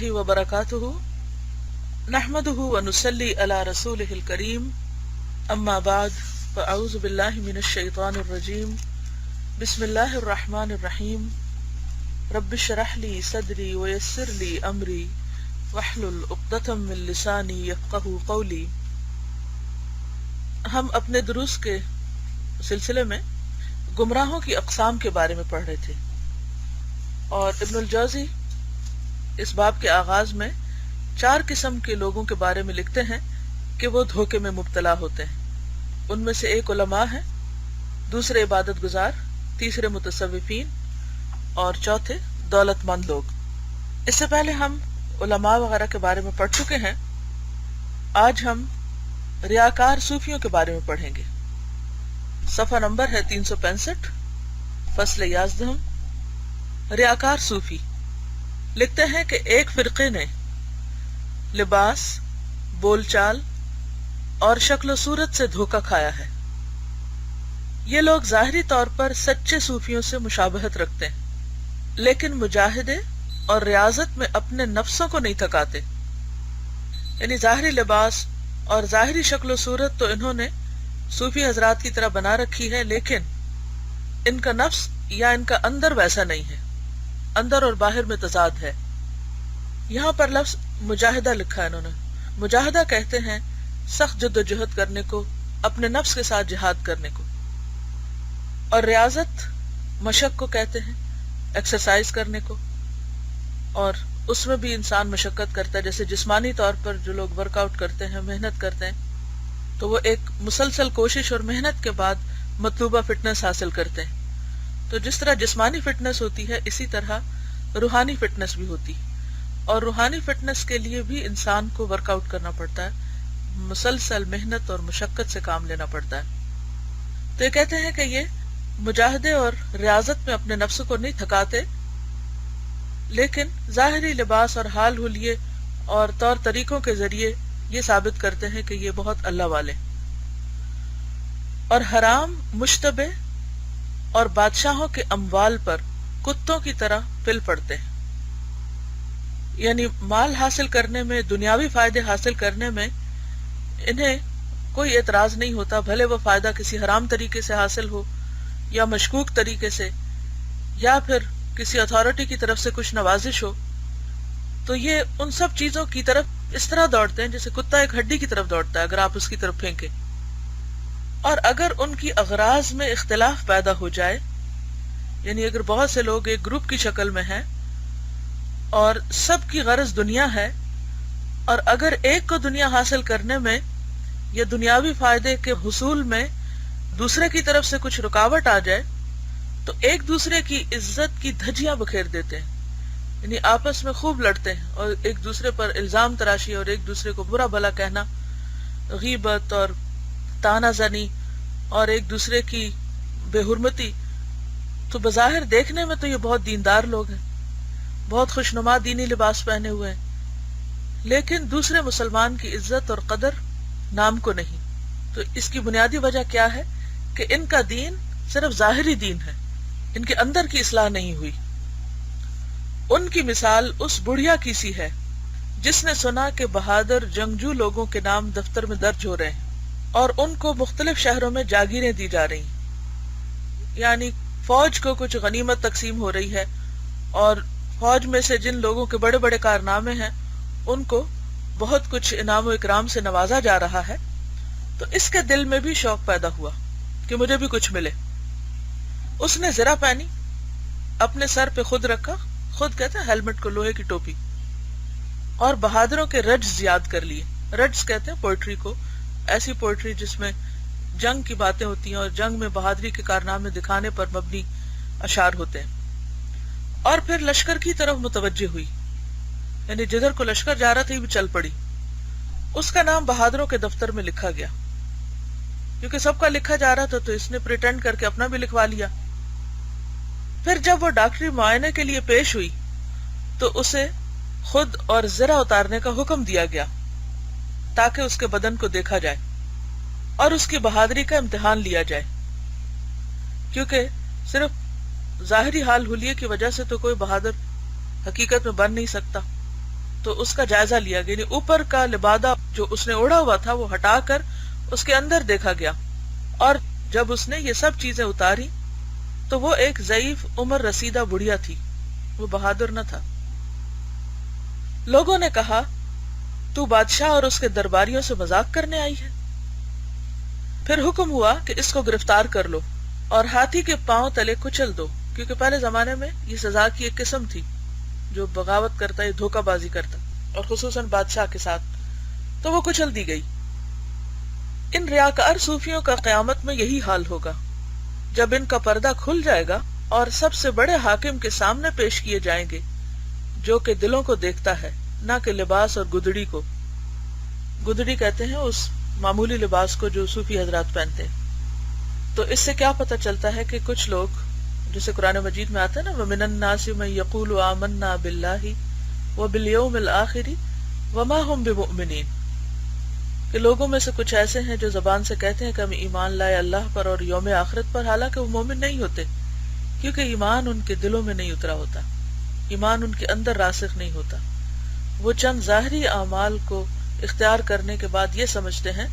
اللہ وبرکاتہ نحمدہ ونصلی علی رسولہ الکریم اما بعد فاعوذ باللہ من الشیطان الرجیم بسم اللہ الرحمن الرحیم رب اشرح لی صدری ویسر لی امری واحلل عقدۃ من لسانی یفقہوا قولی۔ ہم اپنے دروس کے سلسلے میں گمراہوں کی اقسام کے بارے میں پڑھ رہے تھے، اور ابن الجوزی اس باب کے آغاز میں 4 قسم کے لوگوں کے بارے میں لکھتے ہیں کہ وہ دھوکے میں مبتلا ہوتے ہیں۔ ان میں سے ایک علماء ہیں، دوسرے عبادت گزار، تیسرے متصوفین اور چوتھے دولت مند لوگ۔ اس سے پہلے ہم علماء وغیرہ کے بارے میں پڑھ چکے ہیں۔ آج ہم ریاکار صوفیوں کے بارے میں پڑھیں گے۔ صفحہ نمبر ہے 365، فصل 11، ریاکار صوفی۔ لکھتے ہیں کہ ایک فرقے نے لباس، بول چال اور شکل و صورت سے دھوکہ کھایا ہے۔ یہ لوگ ظاہری طور پر سچے صوفیوں سے مشابہت رکھتے ہیں، لیکن مجاہدے اور ریاضت میں اپنے نفسوں کو نہیں تھکاتے۔ یعنی ظاہری لباس اور ظاہری شکل و صورت تو انہوں نے صوفی حضرات کی طرح بنا رکھی ہے، لیکن ان کا نفس یا ان کا اندر ویسا نہیں ہے، اندر اور باہر میں تضاد ہے۔ یہاں پر لفظ مجاہدہ لکھا ہے انہوں نے۔ مجاہدہ کہتے ہیں سخت جد و جہد کرنے کو، اپنے نفس کے ساتھ جہاد کرنے کو، اور ریاضت مشق کو کہتے ہیں، ایکسرسائز کرنے کو، اور اس میں بھی انسان مشقت کرتا ہے۔ جیسے جسمانی طور پر جو لوگ ورک آؤٹ کرتے ہیں، محنت کرتے ہیں، تو وہ ایک مسلسل کوشش اور محنت کے بعد مطلوبہ فٹنس حاصل کرتے ہیں۔ تو جس طرح جسمانی فٹنس ہوتی ہے، اسی طرح روحانی فٹنس بھی ہوتی ہے، اور روحانی فٹنس کے لیے بھی انسان کو ورک آؤٹ کرنا پڑتا ہے، مسلسل محنت اور مشقت سے کام لینا پڑتا ہے۔ تو یہ کہتے ہیں کہ یہ مجاہدے اور ریاضت میں اپنے نفس کو نہیں تھکاتے، لیکن ظاہری لباس اور حال حلیے اور طور طریقوں کے ذریعے یہ ثابت کرتے ہیں کہ یہ بہت اللہ والے، اور حرام، مشتبہ اور بادشاہوں کے اموال پر کتوں کی طرح پل پڑتے ہیں۔ یعنی مال حاصل کرنے میں، دنیاوی فائدے حاصل کرنے میں انہیں کوئی اعتراض نہیں ہوتا، بھلے وہ فائدہ کسی حرام طریقے سے حاصل ہو یا مشکوک طریقے سے، یا پھر کسی اتھارٹی کی طرف سے کچھ نوازش ہو، تو یہ ان سب چیزوں کی طرف اس طرح دوڑتے ہیں جیسے کتا ایک ہڈی کی طرف دوڑتا ہے اگر آپ اس کی طرف پھینکیں۔ اور اگر ان کی اغراض میں اختلاف پیدا ہو جائے، یعنی اگر بہت سے لوگ ایک گروپ کی شکل میں ہیں اور سب کی غرض دنیا ہے، اور اگر ایک کو دنیا حاصل کرنے میں یا دنیاوی فائدے کے حصول میں دوسرے کی طرف سے کچھ رکاوٹ آ جائے، تو ایک دوسرے کی عزت کی دھجیاں بکھیر دیتے ہیں، یعنی آپس میں خوب لڑتے ہیں اور ایک دوسرے پر الزام تراشی اور ایک دوسرے کو برا بھلا کہنا، غیبت اور طعنہ زنی اور ایک دوسرے کی بے حرمتی۔ تو بظاہر دیکھنے میں تو یہ بہت دیندار لوگ ہیں، بہت خوشنما دینی لباس پہنے ہوئے ہیں، لیکن دوسرے مسلمان کی عزت اور قدر نام کو نہیں۔ تو اس کی بنیادی وجہ کیا ہے کہ ان کا دین صرف ظاہری دین ہے، ان کے اندر کی اصلاح نہیں ہوئی۔ ان کی مثال اس بڑھیا کی سی ہے جس نے سنا کہ بہادر جنگجو لوگوں کے نام دفتر میں درج ہو رہے ہیں اور ان کو مختلف شہروں میں جاگیریں دی جا رہی ہیں، یعنی فوج کو کچھ غنیمت تقسیم ہو رہی ہے، اور فوج میں سے جن لوگوں کے بڑے بڑے کارنامے ہیں ان کو بہت کچھ انعام و اکرام سے نوازا جا رہا ہے۔ تو اس کے دل میں بھی شوق پیدا ہوا کہ مجھے بھی کچھ ملے۔ اس نے زرہ پہنی، اپنے سر پہ خود رکھا، خود کہتے ہیں ہیلمٹ کو، لوہے کی ٹوپی، اور بہادروں کے رجز یاد کر لیے۔ رجز کہتے ہیں پوئٹری کو، ایسی پوئٹری جس میں جنگ کی باتیں ہوتی ہیں اور جنگ میں بہادری کے کارنامے دکھانے پر مبنی اشعار ہوتے ہیں۔ اور پھر لشکر کی طرف متوجہ ہوئی، یعنی جدھر کو لشکر جا رہا تھا بھی چل پڑی۔ اس کا نام بہادروں کے دفتر میں لکھا گیا، کیونکہ سب کا لکھا جا رہا تھا تو اس نے پریٹینڈ کر کے اپنا بھی لکھوا لیا۔ پھر جب وہ ڈاکٹری معائنے کے لیے پیش ہوئی تو اسے خود اور زرہ اتارنے کا حکم دیا گیا تاکہ اس کے بدن کو دیکھا جائے اور اس کی بہادری کا امتحان لیا جائے، کیونکہ صرف ظاہری حال حلیے کی وجہ سے تو کوئی بہادر حقیقت میں بن نہیں سکتا۔ تو اس کا جائزہ لیا گیا، یعنی اوپر کا لبادہ جو اس نے اوڑھا ہوا تھا وہ ہٹا کر اس کے اندر دیکھا گیا، اور جب اس نے یہ سب چیزیں اتاری تو وہ ایک ضعیف عمر رسیدہ بڑھیا تھی، وہ بہادر نہ تھا۔ لوگوں نے کہا تو بادشاہ اور اس کے درباریوں سے مذاق کرنے آئی ہے؟ پھر حکم ہوا کہ اس کو گرفتار کر لو اور ہاتھی کے پاؤں تلے کچل دو، کیونکہ پہلے زمانے میں یہ سزا کی ایک قسم تھی، جو بغاوت کرتا یا دھوکہ بازی کرتا، اور خصوصاً بادشاہ کے ساتھ، تو وہ کچل دی گئی۔ ان ریاکار صوفیوں کا قیامت میں یہی حال ہوگا، جب ان کا پردہ کھل جائے گا اور سب سے بڑے حاکم کے سامنے پیش کیے جائیں گے، جو کہ دلوں کو دیکھتا ہے، نہ کہ لباس اور گدڑی کو۔ گدڑی کہتے ہیں اس معمولی لباس کو جو صوفی حضرات پہنتے ہیں۔ تو اس سے کیا پتہ چلتا ہے کہ کچھ لوگ، جسے قرآن مجید میں آتا ہے نا وَمِنَ النَّاسِ مَن يَقُولُ آمَنَّا بِاللَّهِ وَبِالْيَوْمِ الْآخِرِ وَمَا هُمْ بِمُؤْمِنِينَ، کہ لوگوں میں سے کچھ ایسے ہیں جو زبان سے کہتے ہیں کہ ہم ایمان لائے اللہ پر اور یوم آخرت پر، حالانکہ وہ مومن نہیں ہوتے، کیونکہ ایمان ان کے دلوں میں نہیں اترا ہوتا، ایمان ان کے اندر راسخ نہیں ہوتا۔ وہ چند ظاہری اعمال کو اختیار کرنے کے بعد یہ سمجھتے ہیں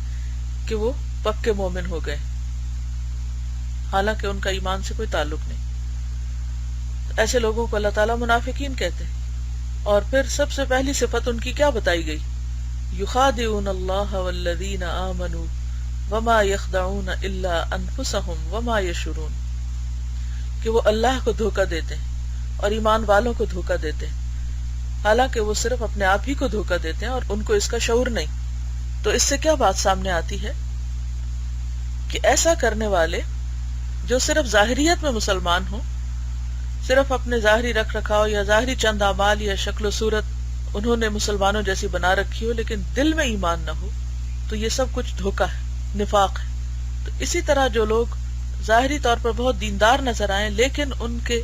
کہ وہ پکے مومن ہو گئے، حالانکہ ان کا ایمان سے کوئی تعلق نہیں۔ ایسے لوگوں کو اللہ تعالیٰ منافقین کہتے ہیں، اور پھر سب سے پہلی صفت ان کی کیا بتائی گئی؟ یخادعون اللہ والذین آمنوا وما یخدعون الا انفسهم وما یشعرون، کہ وہ اللہ کو دھوکہ دیتے ہیں اور ایمان والوں کو دھوکہ دیتے ہیں، حالانکہ وہ صرف اپنے آپ ہی کو دھوکہ دیتے ہیں اور ان کو اس کا شعور نہیں۔ تو اس سے کیا بات سامنے آتی ہے کہ ایسا کرنے والے جو صرف ظاہریت میں مسلمان ہوں، صرف اپنے ظاہری رکھ رکھاؤ یا ظاہری چند اعمال یا شکل و صورت انہوں نے مسلمانوں جیسی بنا رکھی ہو، لیکن دل میں ایمان نہ ہو، تو یہ سب کچھ دھوکہ ہے، نفاق ہے۔ تو اسی طرح جو لوگ ظاہری طور پر بہت دیندار نظر آئیں لیکن ان کے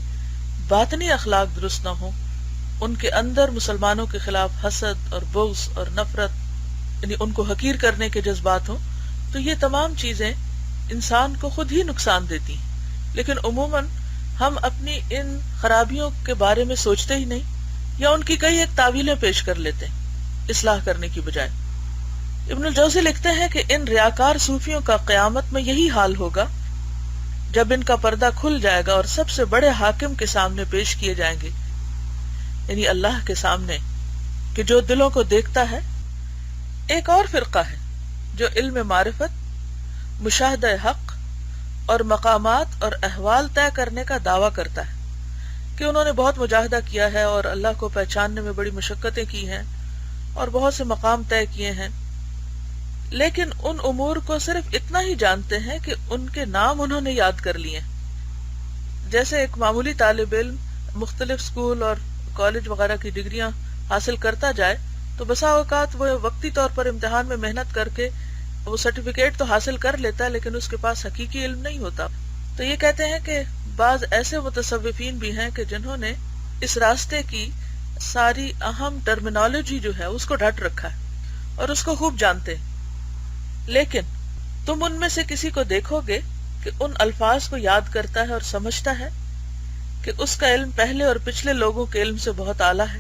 باطنی اخلاق درست نہ ہوں، ان کے اندر مسلمانوں کے خلاف حسد اور بغض اور نفرت، یعنی ان کو حقیر کرنے کے جذبات ہوں، تو یہ تمام چیزیں انسان کو خود ہی نقصان دیتی ہیں۔ لیکن عموماً ہم اپنی ان خرابیوں کے بارے میں سوچتے ہی نہیں، یا ان کی کئی ایک تعویلیں پیش کر لیتے ہیں اصلاح کرنے کی بجائے۔ ابن الجوزی لکھتے ہیں کہ ان ریاکار صوفیوں کا قیامت میں یہی حال ہوگا، جب ان کا پردہ کھل جائے گا اور سب سے بڑے حاکم کے سامنے پیش کیے جائیں گے، یعنی اللہ کے سامنے، کہ جو دلوں کو دیکھتا ہے۔ ایک اور فرقہ ہے جو علم معرفت، مشاہدہ حق اور مقامات اور احوال طے کرنے کا دعویٰ کرتا ہے، کہ انہوں نے بہت مجاہدہ کیا ہے اور اللہ کو پہچاننے میں بڑی مشقتیں کی ہیں اور بہت سے مقام طے کیے ہیں، لیکن ان امور کو صرف اتنا ہی جانتے ہیں کہ ان کے نام انہوں نے یاد کر لیے۔ جیسے ایک معمولی طالب علم مختلف اسکول اور کالج وغیرہ کی ڈگریاں حاصل کرتا جائے تو بسا اوقات وہ وقتی طور پر امتحان میں محنت کر کے وہ سرٹیفکیٹ تو حاصل کر لیتا ہے، لیکن اس کے پاس حقیقی علم نہیں ہوتا۔ تو یہ کہتے ہیں کہ بعض ایسے متصوفین بھی ہیں کہ جنہوں نے اس راستے کی ساری اہم ٹرمینالوجی جو ہے اس کو ڈھٹ رکھا ہے اور اس کو خوب جانتے ہیں، لیکن تم ان میں سے کسی کو دیکھو گے کہ ان الفاظ کو یاد کرتا ہے اور سمجھتا ہے کہ اس کا علم پہلے اور پچھلے لوگوں کے علم سے بہت اعلیٰ ہے،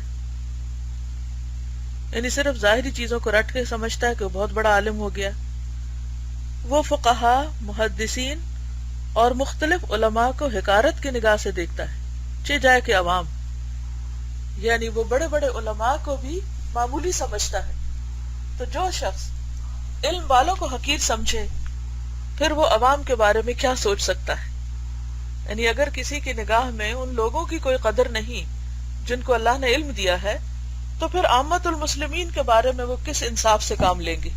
یعنی صرف ظاہری چیزوں کو رٹ کے سمجھتا ہے کہ وہ بہت بڑا عالم ہو گیا۔ وہ فقہا، محدثین اور مختلف علماء کو حقارت کی نگاہ سے دیکھتا ہے، چہ جائے کہ عوام، یعنی وہ بڑے بڑے علماء کو بھی معمولی سمجھتا ہے۔ تو جو شخص علم والوں کو حقیر سمجھے پھر وہ عوام کے بارے میں کیا سوچ سکتا ہے؟ یعنی اگر کسی کی نگاہ میں ان لوگوں کی کوئی قدر نہیں جن کو اللہ نے علم دیا ہے، تو پھر عامت المسلمین کے بارے میں وہ کس انصاف سے کام لیں گے؟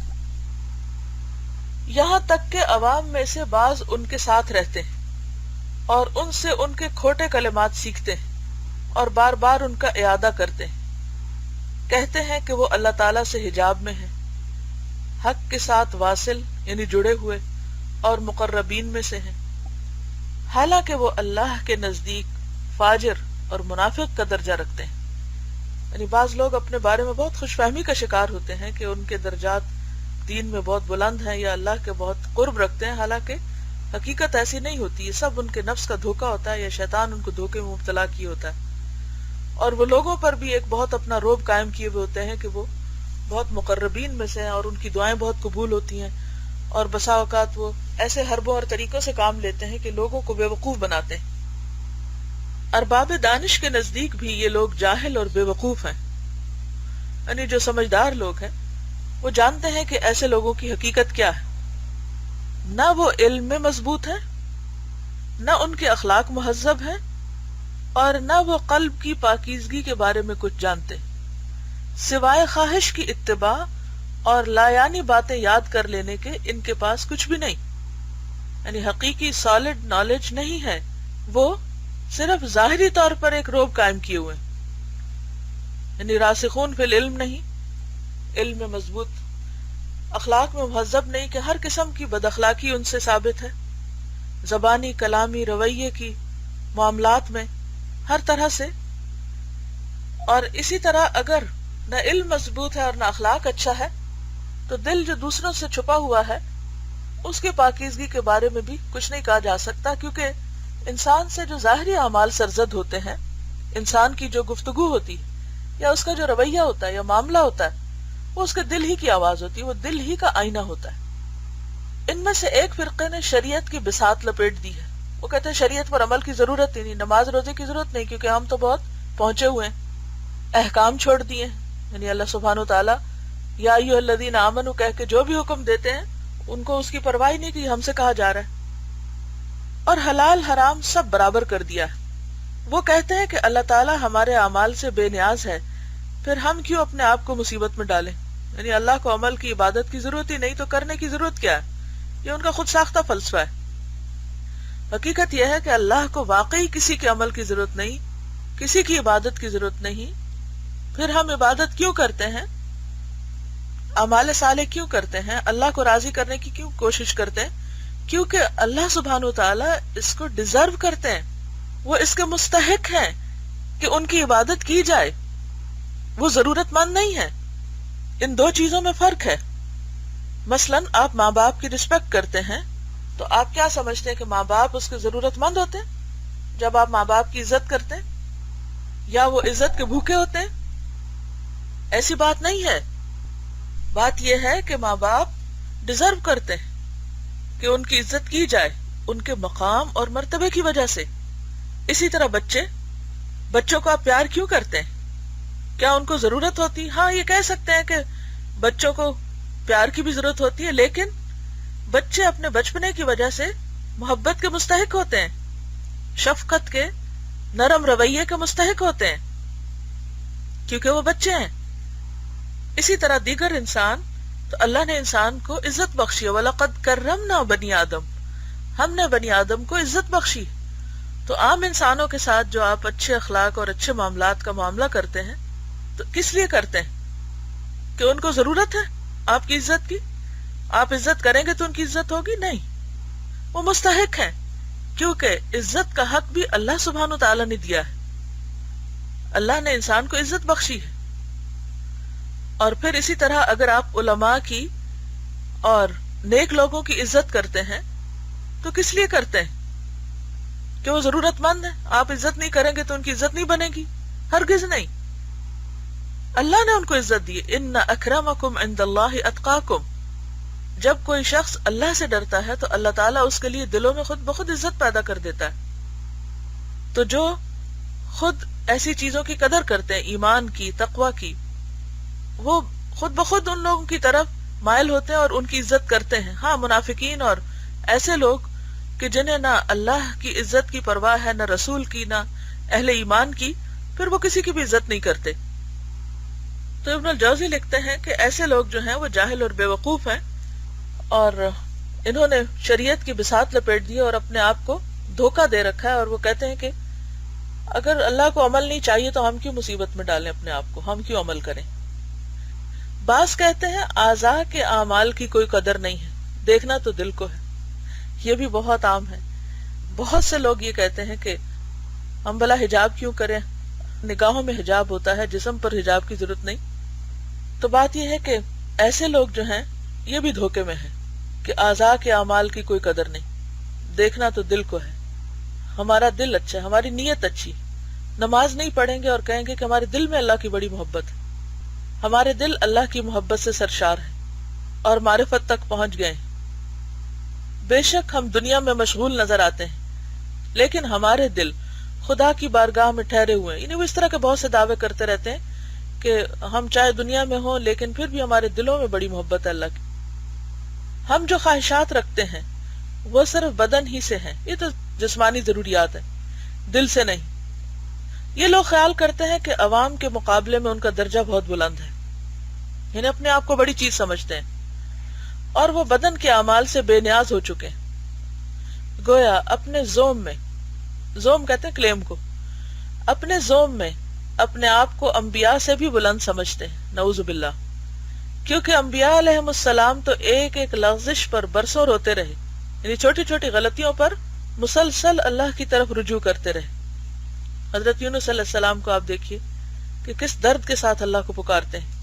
یہاں تک کہ عوام میں سے بعض ان کے ساتھ رہتے ہیں اور ان سے ان کے کھوٹے کلمات سیکھتے ہیں اور بار بار ان کا اعادہ کرتے ہیں، کہتے ہیں کہ وہ اللہ تعالیٰ سے حجاب میں ہیں، حق کے ساتھ واصل یعنی جڑے ہوئے اور مقربین میں سے ہیں، حالانکہ وہ اللہ کے نزدیک فاجر اور منافق کا درجہ رکھتے ہیں۔ یعنی بعض لوگ اپنے بارے میں بہت خوش فہمی کا شکار ہوتے ہیں کہ ان کے درجات دین میں بہت بلند ہیں یا اللہ کے بہت قرب رکھتے ہیں، حالانکہ حقیقت ایسی نہیں ہوتی، یہ سب ان کے نفس کا دھوکہ ہوتا ہے یا شیطان ان کو دھوکے میں مبتلا کیے ہوتا ہے۔ اور وہ لوگوں پر بھی ایک بہت اپنا روب قائم کیے ہوئے ہوتے ہیں کہ وہ بہت مقربین میں سے ہیں اور ان کی دعائیں بہت قبول ہوتی ہیں، اور بسا اوقات وہ ایسے حربوں اور طریقوں سے کام لیتے ہیں کہ لوگوں کو بے وقوف بناتے ہیں۔ ارباب دانش کے نزدیک بھی یہ لوگ جاہل اور بے وقوف ہیں، یعنی جو سمجھدار لوگ ہیں وہ جانتے ہیں کہ ایسے لوگوں کی حقیقت کیا ہے، نہ وہ علم میں مضبوط ہے، نہ ان کے اخلاق مہذب ہیں، اور نہ وہ قلب کی پاکیزگی کے بارے میں کچھ جانتے، سوائے خواہش کی اتباع اور لایانی باتیں یاد کر لینے کے ان کے پاس کچھ بھی نہیں، یعنی حقیقی سالڈ نالج نہیں ہے، وہ صرف ظاہری طور پر ایک روب قائم کیے ہوئے، یعنی راسخون فی العلم نہیں، علم میں مضبوط، اخلاق میں مہذب نہیں کہ ہر قسم کی بد اخلاقی ان سے ثابت ہے، زبانی کلامی رویے کی معاملات میں ہر طرح سے، اور اسی طرح اگر نہ علم مضبوط ہے اور نہ اخلاق اچھا ہے تو دل جو دوسروں سے چھپا ہوا ہے اس کے پاکیزگی کے بارے میں بھی کچھ نہیں کہا جا سکتا، کیونکہ انسان سے جو ظاہری اعمال سرزد ہوتے ہیں، انسان کی جو گفتگو ہوتی ہے یا اس کا جو رویہ ہوتا ہے یا معاملہ ہوتا ہے، وہ اس کے دل ہی کی آواز ہوتی ہے، وہ دل ہی کا آئینہ ہوتا ہے۔ ان میں سے ایک فرقے نے شریعت کی بساط لپیٹ دی ہے، وہ کہتے ہیں شریعت پر عمل کی ضرورت ہی نہیں، نماز روزے کی ضرورت نہیں، کیونکہ ہم تو بہت پہنچے ہوئے ہیں، احکام چھوڑ دیے ہیں، یعنی اللہ سبحانہ وتعالی یا ایھا الذین آمنوا کہہ کے جو بھی حکم دیتے ہیں ان کو اس کی پرواہ نہیں کہ ہم سے کہا جا رہا ہے، اور حلال حرام سب برابر کر دیا ہے۔ وہ کہتے ہیں کہ اللہ تعالیٰ ہمارے اعمال سے بے نیاز ہے، پھر ہم کیوں اپنے آپ کو مصیبت میں ڈالیں، یعنی اللہ کو عمل کی عبادت کی ضرورت ہی نہیں تو کرنے کی ضرورت کیا ہے، یہ ان کا خود ساختہ فلسفہ ہے۔ حقیقت یہ ہے کہ اللہ کو واقعی کسی کے عمل کی ضرورت نہیں، کسی کی عبادت کی ضرورت نہیں، پھر ہم عبادت کیوں کرتے ہیں، اعمال صالح کیوں کرتے ہیں، اللہ کو راضی کرنے کی کیوں کوشش کرتے ہیں، کیونکہ اللہ سبحانہ وتعالی اس کو ڈیزرو کرتے ہیں، وہ اس کے مستحق ہیں کہ ان کی عبادت کی جائے، وہ ضرورت مند نہیں ہے۔ ان دو چیزوں میں فرق ہے۔ مثلا آپ ماں باپ کی رسپیکٹ کرتے ہیں تو آپ کیا سمجھتے ہیں کہ ماں باپ اس کے ضرورت مند ہوتے ہیں جب آپ ماں باپ کی عزت کرتے ہیں، یا وہ عزت کے بھوکے ہوتے ہیں؟ ایسی بات نہیں ہے۔ بات یہ ہے کہ ماں باپ ڈیزرو کرتے ہیں کہ ان کی عزت کی جائے ان کے مقام اور مرتبے کی وجہ سے۔ اسی طرح بچوں کو آپ پیار کیوں کرتے ہیں؟ کیا ان کو ضرورت ہوتی؟ ہاں، یہ کہہ سکتے ہیں کہ بچوں کو پیار کی بھی ضرورت ہوتی ہے، لیکن بچے اپنے بچپنے کی وجہ سے محبت کے مستحق ہوتے ہیں، شفقت کے، نرم رویے کے مستحق ہوتے ہیں، کیونکہ وہ بچے ہیں۔ اسی طرح دیگر انسان، تو اللہ نے انسان کو عزت بخشی ہے، وَلَقَدْ كَرَّمْنَا بَنِي آدم، ہم نے بنی آدم کو عزت بخشی۔ تو عام انسانوں کے ساتھ جو آپ اچھے اخلاق اور اچھے معاملات کا معاملہ کرتے ہیں تو کس لیے کرتے ہیں؟ کہ ان کو ضرورت ہے آپ کی عزت کی؟ آپ عزت کریں گے تو ان کی عزت ہوگی؟ نہیں، وہ مستحق ہیں، کیونکہ عزت کا حق بھی اللہ سبحانہ تعالیٰ نے دیا ہے، اللہ نے انسان کو عزت بخشی ہے۔ اور پھر اسی طرح اگر آپ علماء کی اور نیک لوگوں کی عزت کرتے ہیں تو کس لیے کرتے ہیں؟ کہ وہ ضرورت مند ہے، آپ عزت نہیں کریں گے تو ان کی عزت نہیں بنے گی؟ ہرگز نہیں، اللہ نے ان کو عزت دی۔ ان اکرمکم عند اللہ اتقاکم، جب کوئی شخص اللہ سے ڈرتا ہے تو اللہ تعالیٰ اس کے لیے دلوں میں خود بخود عزت پیدا کر دیتا ہے۔ تو جو خود ایسی چیزوں کی قدر کرتے ہیں، ایمان کی، تقوی کی، وہ خود بخود ان لوگوں کی طرف مائل ہوتے ہیں اور ان کی عزت کرتے ہیں۔ ہاں، منافقین اور ایسے لوگ کہ جنہیں نہ اللہ کی عزت کی پرواہ ہے، نہ رسول کی، نہ اہل ایمان کی، پھر وہ کسی کی بھی عزت نہیں کرتے۔ تو ابن الجوزی لکھتے ہیں کہ ایسے لوگ جو ہیں وہ جاہل اور بے وقوف ہیں، اور انہوں نے شریعت کی بساط لپیٹ دی اور اپنے آپ کو دھوکہ دے رکھا ہے، اور وہ کہتے ہیں کہ اگر اللہ کو عمل نہیں چاہیے تو ہم کیوں مصیبت میں ڈالیں اپنے آپ کو، ہم کیوں عمل کریں۔ بعض کہتے ہیں اعضاء کے اعمال کی کوئی قدر نہیں ہے، دیکھنا تو دل کو ہے۔ یہ بھی بہت عام ہے، بہت سے لوگ یہ کہتے ہیں کہ ہم بھلا حجاب کیوں کریں، نگاہوں میں حجاب ہوتا ہے، جسم پر حجاب کی ضرورت نہیں۔ تو بات یہ ہے کہ ایسے لوگ جو ہیں یہ بھی دھوکے میں ہیں کہ اعضاء کے اعمال کی کوئی قدر نہیں، دیکھنا تو دل کو ہے، ہمارا دل اچھا ہے، ہماری نیت اچھی، نماز نہیں پڑھیں گے اور کہیں گے کہ ہمارے دل میں اللہ کی بڑی محبت ہے، ہمارے دل اللہ کی محبت سے سرشار ہیں اور معرفت تک پہنچ گئے ہیں. بے شک ہم دنیا میں مشغول نظر آتے ہیں لیکن ہمارے دل خدا کی بارگاہ میں ٹھہرے ہوئے ہیں. یعنی وہ اس طرح کے بہت سے دعوے کرتے رہتے ہیں کہ ہم چاہے دنیا میں ہوں لیکن پھر بھی ہمارے دلوں میں بڑی محبت ہے اللہ کی. ہم جو خواہشات رکھتے ہیں وہ صرف بدن ہی سے ہیں، یہ تو جسمانی ضروریات ہیں، دل سے نہیں. یہ لوگ خیال کرتے ہیں کہ عوام کے مقابلے میں ان کا درجہ بہت بلند ہے، یعنی اپنے آپ کو بڑی چیز سمجھتے ہیں اور وہ بدن کے اعمال سے بے نیاز ہو چکے ہیں. گویا اپنے زوم میں، زوم کہتے ہیں کلیم کو، اپنے زوم میں اپنے آپ کو انبیاء سے بھی بلند سمجھتے ہیں. نعوذ باللہ. کیونکہ انبیاء علیہم السلام تو ایک ایک لغزش پر برسوں روتے رہے، یعنی چھوٹی چھوٹی غلطیوں پر مسلسل اللہ کی طرف رجوع کرتے رہے. حضرت یونس علیہ السلام کو آپ دیکھیے کہ کس درد کے ساتھ اللہ کو پکارتے ہیں.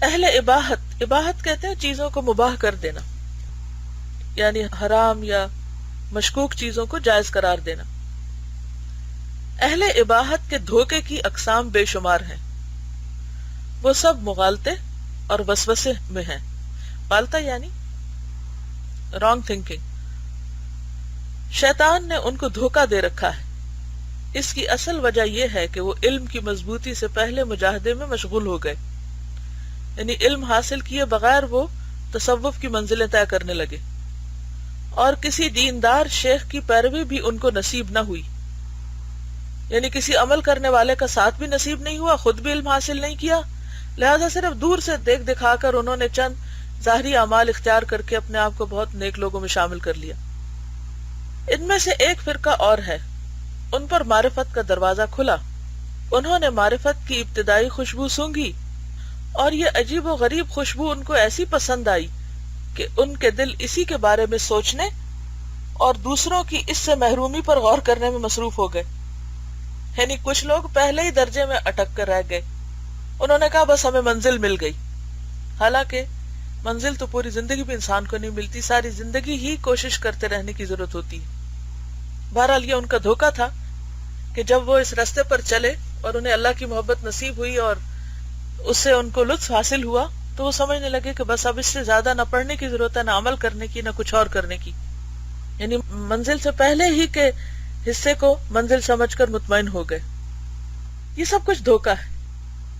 اہل اباحت، اباحت کہتے ہیں چیزوں کو مباح کر دینا، یعنی حرام یا مشکوک چیزوں کو جائز قرار دینا. اہل اباحت کے دھوکے کی اقسام بے شمار ہیں. وہ سب مغالطے اور وسوسے میں ہیں. غالطہ یعنی رانگ تھنکنگ. شیطان نے ان کو دھوکہ دے رکھا ہے. اس کی اصل وجہ یہ ہے کہ وہ علم کی مضبوطی سے پہلے مجاہدے میں مشغول ہو گئے، یعنی علم حاصل کیے بغیر وہ تصوف کی منزلیں طے کرنے لگے اور کسی دیندار شیخ کی پیروی بھی ان کو نصیب نہ ہوئی، یعنی کسی عمل کرنے والے کا ساتھ بھی نصیب نہیں ہوا، خود بھی علم حاصل نہیں کیا، لہذا صرف دور سے دیکھ دکھا کر انہوں نے چند ظاہری اعمال اختیار کر کے اپنے آپ کو بہت نیک لوگوں میں شامل کر لیا. ان میں سے ایک فرقہ اور ہے، ان پر معرفت کا دروازہ کھلا، انہوں نے معرفت کی ابتدائی خوشبو سونگھی اور یہ عجیب و غریب خوشبو ان کو ایسی پسند آئی کہ ان کے دل اسی کے بارے میں سوچنے اور دوسروں کی اس سے محرومی پر غور کرنے میں مصروف ہو گئے. یعنی کچھ لوگ پہلے ہی درجے میں اٹک کر رہ گئے، انہوں نے کہا بس ہمیں منزل مل گئی. حالانکہ منزل تو پوری زندگی بھی انسان کو نہیں ملتی، ساری زندگی ہی کوشش کرتے رہنے کی ضرورت ہوتی ہے. بہرحال یہ ان کا دھوکہ تھا کہ جب وہ اس راستے پر چلے اور انہیں اللہ کی محبت نصیب ہوئی اور اس سے ان کو لطف حاصل ہوا تو وہ سمجھنے لگے کہ بس اب اس سے زیادہ نہ پڑھنے کی ضرورت ہے، نہ عمل کرنے کی، نہ کچھ اور کرنے کی. یعنی منزل سے پہلے ہی کے حصے کو منزل سمجھ کر مطمئن ہو گئے. یہ سب کچھ دھوکہ ہے،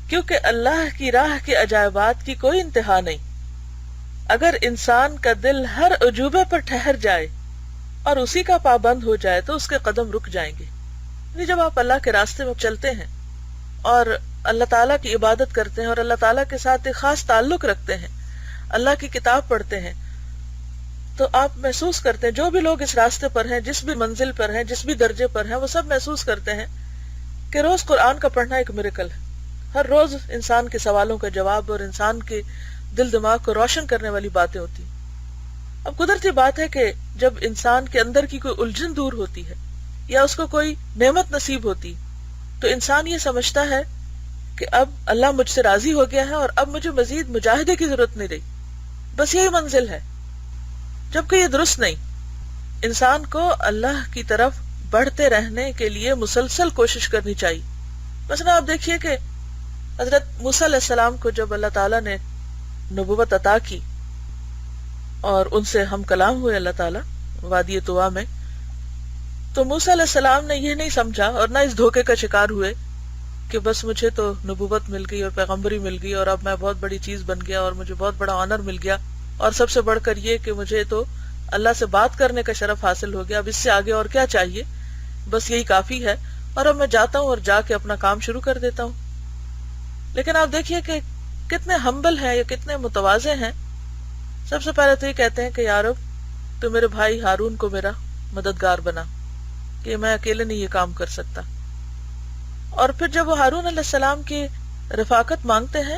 کیونکہ اللہ کی راہ کے عجائبات کی کوئی انتہا نہیں. اگر انسان کا دل ہر عجوبے پر ٹھہر جائے اور اسی کا پابند ہو جائے تو اس کے قدم رک جائیں گے. یعنی جب آپ اللہ کے راستے میں چلتے ہیں اور اللہ تعالیٰ کی عبادت کرتے ہیں اور اللہ تعالیٰ کے ساتھ ایک خاص تعلق رکھتے ہیں، اللہ کی کتاب پڑھتے ہیں، تو آپ محسوس کرتے ہیں، جو بھی لوگ اس راستے پر ہیں، جس بھی منزل پر ہیں، جس بھی درجے پر ہیں، وہ سب محسوس کرتے ہیں کہ روز قرآن کا پڑھنا ایک میریکل ہے. ہر روز انسان کے سوالوں کا جواب اور انسان کے دل دماغ کو روشن کرنے والی باتیں ہوتی. اب قدرتی بات ہے کہ جب انسان کے اندر کی کوئی الجھن دور ہوتی ہے یا اس کو کوئی نعمت نصیب ہوتی تو انسان یہ سمجھتا ہے کہ اب اللہ مجھ سے راضی ہو گیا ہے اور اب مجھے مزید مجاہدے کی ضرورت نہیں رہی، بس یہی منزل ہے. جبکہ یہ درست نہیں. انسان کو اللہ کی طرف بڑھتے رہنے کے لیے مسلسل کوشش کرنی چاہیے. مثلا آپ دیکھیے کہ حضرت موسیٰ علیہ السلام کو جب اللہ تعالیٰ نے نبوت عطا کی اور ان سے ہم کلام ہوئے اللہ تعالیٰ وادی طوا میں، تو موسیٰ علیہ السلام نے یہ نہیں سمجھا اور نہ اس دھوکے کا شکار ہوئے کہ بس مجھے تو نبوت مل گئی اور پیغمبری مل گئی اور اب میں بہت بڑی چیز بن گیا اور مجھے بہت بڑا آنر مل گیا، اور سب سے بڑھ کر یہ کہ مجھے تو اللہ سے بات کرنے کا شرف حاصل ہو گیا، اب اس سے آگے اور کیا چاہیے، بس یہی کافی ہے اور اب میں جاتا ہوں اور جا کے اپنا کام شروع کر دیتا ہوں. لیکن آپ دیکھیے کہ کتنے ہمبل ہیں یا کتنے متواضع ہیں. سب سے پہلے تو یہ کہتے ہیں کہ یا رب تو میرے بھائی ہارون کو میرا مددگار بنا کہ میں اکیلے نہیں یہ کام کر سکتا. اور پھر جب وہ ہارون علیہ السلام کی رفاقت مانگتے ہیں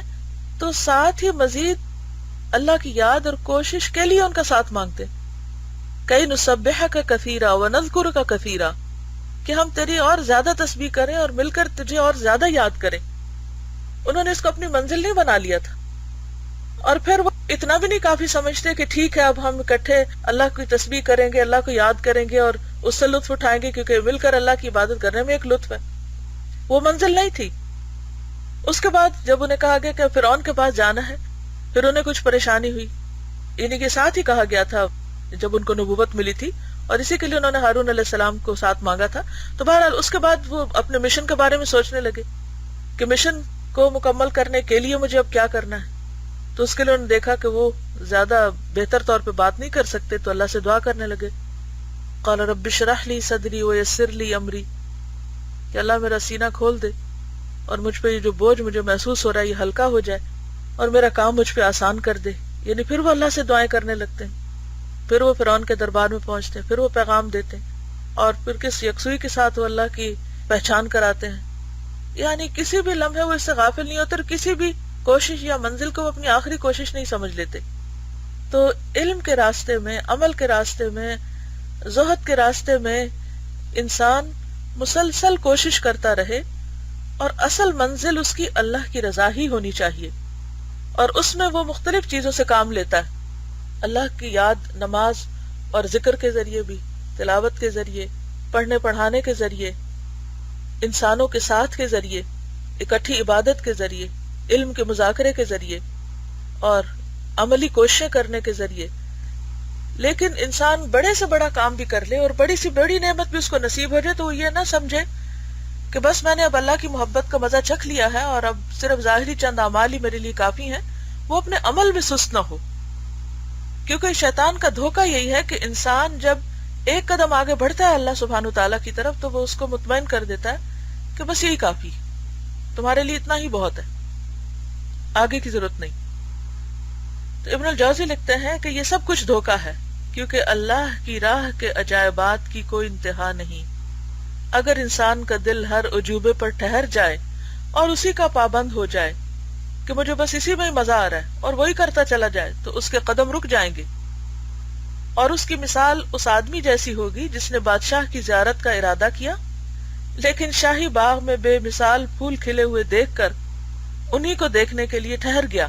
تو ساتھ ہی مزید اللہ کی یاد اور کوشش کے لیے ان کا ساتھ مانگتے، کئی نسبحک کثیرا ونذکرک کثیرا، کہ ہم تیری اور زیادہ تسبیح کریں اور مل کر تجھے اور زیادہ یاد کریں. انہوں نے اس کو اپنی منزل نہیں بنا لیا تھا. اور پھر وہ اتنا بھی نہیں کافی سمجھتے کہ ٹھیک ہے اب ہم اکٹھے اللہ کی تسبیح کریں گے، اللہ کو یاد کریں گے اور اس سے لطف اٹھائیں گے، کیونکہ مل کر اللہ کی عبادت کرنے میں ایک لطف ہے. وہ منزل نہیں تھی. اس کے بعد جب انہیں کہا گیا کہ فرعون کے پاس جانا ہے، پھر انہیں کچھ پریشانی ہوئی، یعنی کہ ساتھ ہی کہا گیا تھا جب ان کو نبوت ملی تھی، اور اسی کے لیے انہوں نے ہارون علیہ السلام کو ساتھ مانگا تھا. تو بہرحال اس کے بعد وہ اپنے مشن کے بارے میں سوچنے لگے کہ مشن کو مکمل کرنے کے لیے مجھے اب کیا کرنا ہے. تو اس کے لیے انہوں نے دیکھا کہ وہ زیادہ بہتر طور پہ بات نہیں کر سکتے، تو اللہ سے دعا کرنے لگے. قال رب اشرح لی صدری ویسر لی امری، کہ اللہ میرا سینہ کھول دے اور مجھ پہ یہ جو بوجھ مجھے محسوس ہو رہا ہے یہ ہلکا ہو جائے اور میرا کام مجھ پہ آسان کر دے. یعنی پھر وہ اللہ سے دعائیں کرنے لگتے ہیں، پھر وہ فرعون کے دربار میں پہنچتے ہیں، پھر وہ پیغام دیتے ہیں، اور پھر کس یکسوئی کے ساتھ وہ اللہ کی پہچان کراتے ہیں. یعنی کسی بھی لمحے وہ اس سے غافل نہیں ہوتے، اور کسی بھی کوشش یا منزل کو وہ اپنی آخری کوشش نہیں سمجھ لیتے. تو علم کے راستے میں، عمل کے راستے میں، زہد کے راستے میں انسان مسلسل کوشش کرتا رہے، اور اصل منزل اس کی اللہ کی رضا ہی ہونی چاہیے. اور اس میں وہ مختلف چیزوں سے کام لیتا ہے، اللہ کی یاد نماز اور ذکر کے ذریعے بھی، تلاوت کے ذریعے، پڑھنے پڑھانے کے ذریعے، انسانوں کے ساتھ کے ذریعے، اکٹھی عبادت کے ذریعے، علم کے مذاکرے کے ذریعے، اور عملی کوششیں کرنے کے ذریعے. لیکن انسان بڑے سے بڑا کام بھی کر لے اور بڑی سی بڑی نعمت بھی اس کو نصیب ہو جائے تو وہ یہ نہ سمجھے کہ بس میں نے اب اللہ کی محبت کا مزہ چکھ لیا ہے اور اب صرف ظاہری چند اعمال ہی میرے لیے کافی ہیں. وہ اپنے عمل میں سست نہ ہو، کیونکہ شیطان کا دھوکہ یہی ہے کہ انسان جب ایک قدم آگے بڑھتا ہے اللہ سبحانہ تعالیٰ کی طرف تو وہ اس کو مطمئن کر دیتا ہے کہ بس یہی کافی، تمہارے لیے اتنا ہی بہت ہے، آگے کی ضرورت نہیں. تو ابن الجوزی لکھتے ہیں کہ یہ سب کچھ دھوکہ ہے، کیونکہ اللہ کی راہ کے عجائبات کی کوئی انتہا نہیں. اگر انسان کا دل ہر عجوبے پر ٹھہر جائے اور اسی کا پابند ہو جائے کہ مجھے بس اسی میں ہی مزہ آ رہا ہے اور وہی کرتا چلا جائے، تو اس کے قدم رک جائیں گے. اور اس کی مثال اس آدمی جیسی ہوگی جس نے بادشاہ کی زیارت کا ارادہ کیا لیکن شاہی باغ میں بے مثال پھول کھلے ہوئے دیکھ کر انہی کو دیکھنے کے لیے ٹھہر گیا،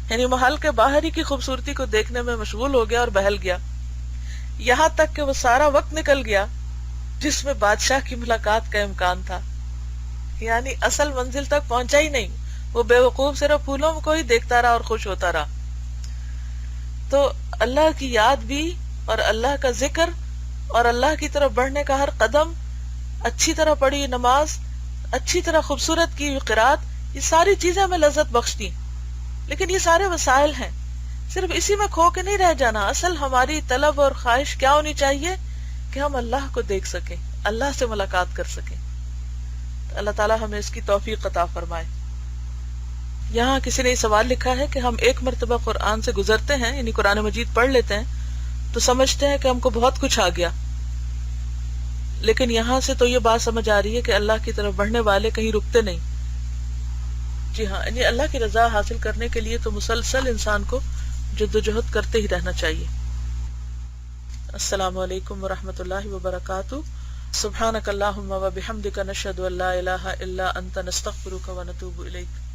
یعنی محل کے باہر ہی کی خوبصورتی کو دیکھنے میں مشغول ہو گیا اور بہل گیا، یہاں تک کہ وہ سارا وقت نکل گیا جس میں بادشاہ کی ملاقات کا امکان تھا. یعنی اصل منزل تک پہنچا ہی نہیں، وہ بے وقوف صرف پھولوں کو ہی دیکھتا رہا اور خوش ہوتا رہا. تو اللہ کی یاد بھی اور اللہ کا ذکر اور اللہ کی طرف بڑھنے کا ہر قدم، اچھی طرح پڑھی نماز، اچھی طرح خوبصورت کی قرات، یہ ساری چیزیں ہمیں لذت بخشتی ہیں. لیکن یہ سارے وسائل ہیں، صرف اسی میں کھو کے نہیں رہ جانا. اصل ہماری طلب اور خواہش کیا ہونی چاہیے کہ ہم اللہ کو دیکھ سکیں، اللہ سے ملاقات کر سکیں. اللہ تعالیٰ ہمیں اس کی توفیق عطا فرمائے. یہاں کسی نے یہ سوال لکھا ہے کہ ہم ایک مرتبہ قرآن سے گزرتے ہیں، یعنی قرآن مجید پڑھ لیتے ہیں تو سمجھتے ہیں کہ ہم کو بہت کچھ آ گیا، لیکن یہاں سے تو یہ بات سمجھ آ رہی ہے کہ اللہ کی طرف بڑھنے والے کہیں رکتے نہیں. جی ہاں، یعنی اللہ کی رضا حاصل کرنے کے لیے تو مسلسل انسان کو جدوجہد کرتے ہی رہنا چاہیے. السلام علیکم ورحمۃ اللہ وبرکاتہ. سبحانک اللہم وبحمدک نشہد ان لا الہ الا انت نستغفرک ونتوب الیک.